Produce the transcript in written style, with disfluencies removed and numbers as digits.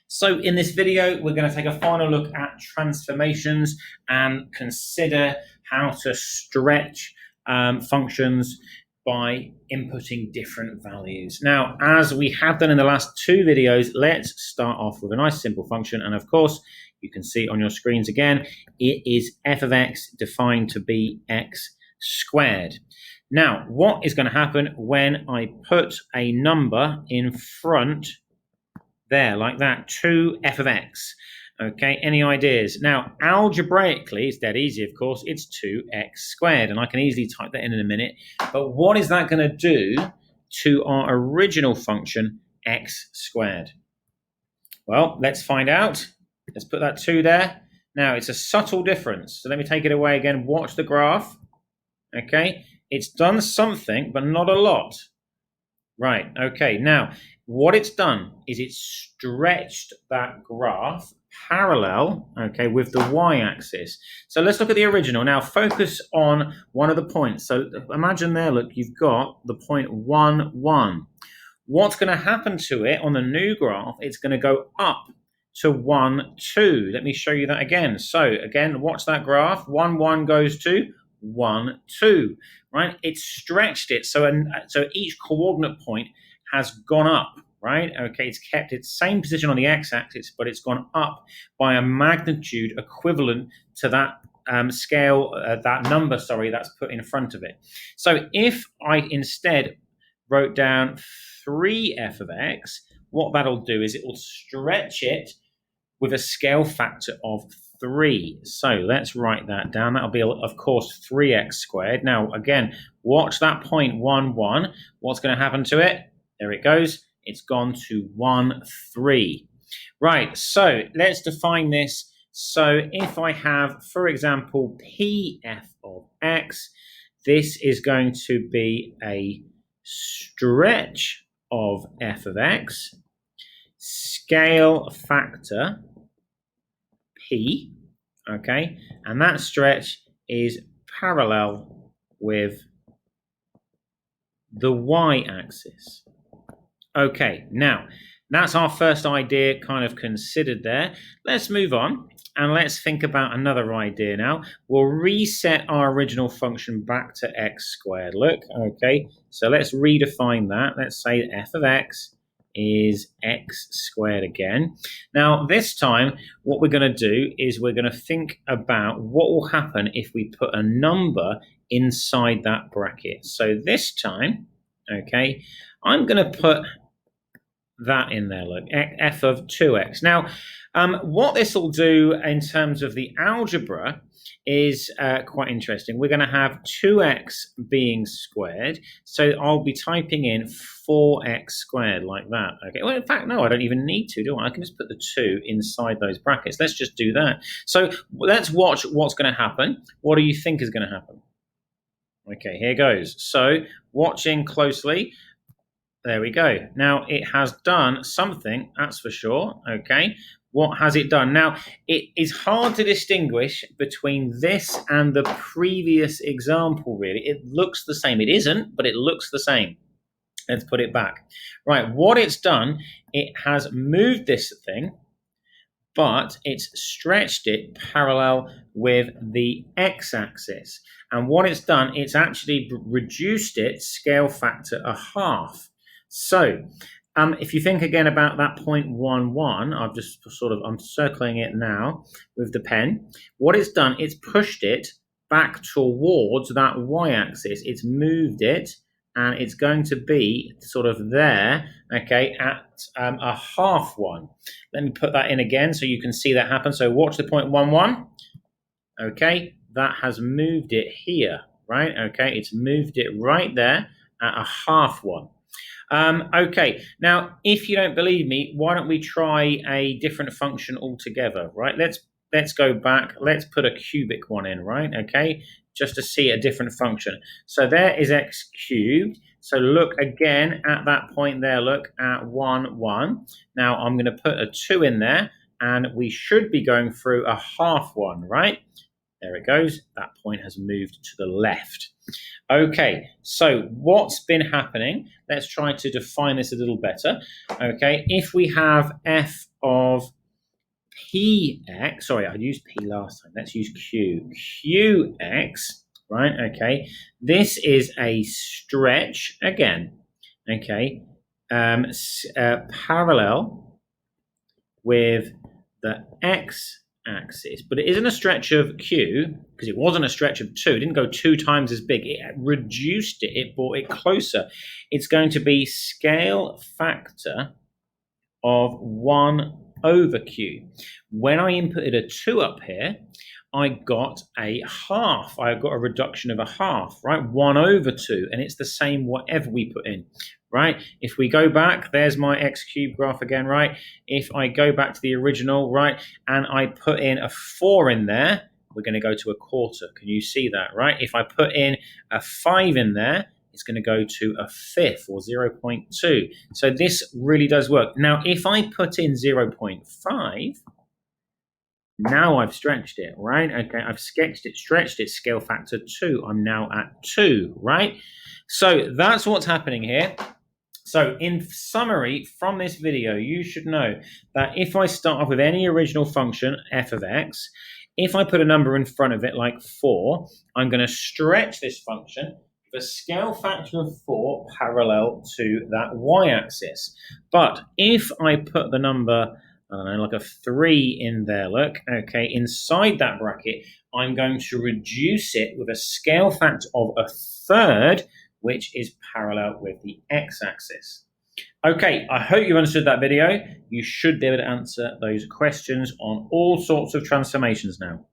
So in this video, we're going to take a final look at transformations and consider how to stretch functions by inputting different values. Now, as we have done in the last two videos, let's start off with a nice simple function. And of course, you can see on your screens again, it is f of x defined to be x squared. Now, what is going to happen when I put a number in front there, like that, 2f of x? Okay, any ideas? Now, algebraically, it's dead easy, of course. It's 2x squared, and I can easily type that in a minute. But what is that going to do to our original function, x squared? Well, let's find out. Let's put that 2 there. Now, it's a subtle difference. So let me take it away again. Watch the graph. Okay, it's done something, but not a lot. Right, okay. Now, what it's done is it's stretched that graph parallel, okay, with the y-axis. So let's look at the original. Now, focus on one of the points. So imagine there, look, you've got the point 1, 1. What's going to happen to it on the new graph? It's going to go up to 1, 2. Let me show you that again. So again, watch that graph. 1, 1 goes to 1, 2, right? It's stretched it. So each coordinate point has gone up, right? Okay, it's kept its same position on the x-axis, but it's gone up by a magnitude equivalent to that that number, that's put in front of it. So if I instead wrote down 3f of x, what that'll do is it will stretch it with a scale factor of 3. So let's write that down. That'll be, of course, 3x squared. Now, again, watch that point 1, 1. What's going to happen to it? There it goes. It's gone to 1, 3. Right, so let's define this. So if I have, for example, pf of x, this is going to be a stretch of f of x, scale factor p, okay, and that stretch is parallel with the y-axis. Okay, now that's our first idea kind of considered there. Let's move on and let's think about another idea now. We'll reset our original function back to x squared. Look, okay, so let's redefine that. Let's say f of x is x squared again. Now, this time, what we're going to do is we're going to think about what will happen if we put a number inside that bracket. So this time, okay, I'm going to put that in there, look, f of 2x. Now, what this will do in terms of the algebra is quite interesting. We're going to have 2x being squared, so I'll be typing in 4x squared like that. Okay, well, in fact, no, I don't even need to, do I? I can just put the 2 inside those brackets. Let's just do that. So let's watch what's going to happen. What do you think is going to happen? Okay, here goes. So watching closely. There we go. Now, it has done something, that's for sure, okay? What has it done? Now, it is hard to distinguish between this and the previous example, really. It looks the same. It isn't, but it looks the same. Let's put it back. Right, what it's done, it has moved this thing, but it's stretched it parallel with the x-axis. And what it's done, it's actually reduced its scale factor a half. So, if you think again about that point 1, 1, I'm circling it now with the pen. What it's done, it's pushed it back towards that y-axis. It's moved it, and it's going to be sort of there, okay, at a half 1. Let me put that in again so you can see that happen. So watch the point 1, 1. Okay, that has moved it here, right? Okay, it's moved it right there at a half 1. Okay, now if you don't believe me, why don't we try a different function altogether, right? Let's go back. Let's put a cubic one in, right? Okay, just to see a different function. So there is x cubed. So look again at that point there. Look at 1, 1. Now I'm going to put a 2 in there, and we should be going through a half 1, right? There it goes. That point has moved to the left. Okay, so what's been happening? Let's try to define this a little better. Okay, if we have f of px, sorry, I used p last time, let's use q, qx, right, okay, this is a stretch again, okay, parallel with the x-axis, but it isn't a stretch of q, because it wasn't a stretch of 2, it didn't go 2 times as big, it reduced it, it brought it closer. It's going to be scale factor of 1 over q. When I inputted a 2 up here, I got a half. I got a reduction of a half, right? 1 over 2, and it's the same whatever we put in, right? If we go back, there's my x cubed graph again, right? If I go back to the original, right, and I put in a 4 in there, we're going to go to a quarter. Can you see that, right? If I put in a 5 in there, it's going to go to a fifth, or 0.2. So this really does work. Now, if I put in 0.5, now I've stretched it, right? Okay, I've sketched it, stretched it, scale factor 2. I'm now at 2, right? So that's what's happening here. So in summary, from this video, you should know that if I start off with any original function, f of x, if I put a number in front of it like 4, I'm going to stretch this function with a scale factor of 4 parallel to that y-axis. But if I put the number, I don't know, like a 3 in there, look, okay, inside that bracket, I'm going to reduce it with a scale factor of a third, which is parallel with the x-axis. Okay, I hope you understood that video. You should be able to answer those questions on all sorts of transformations now.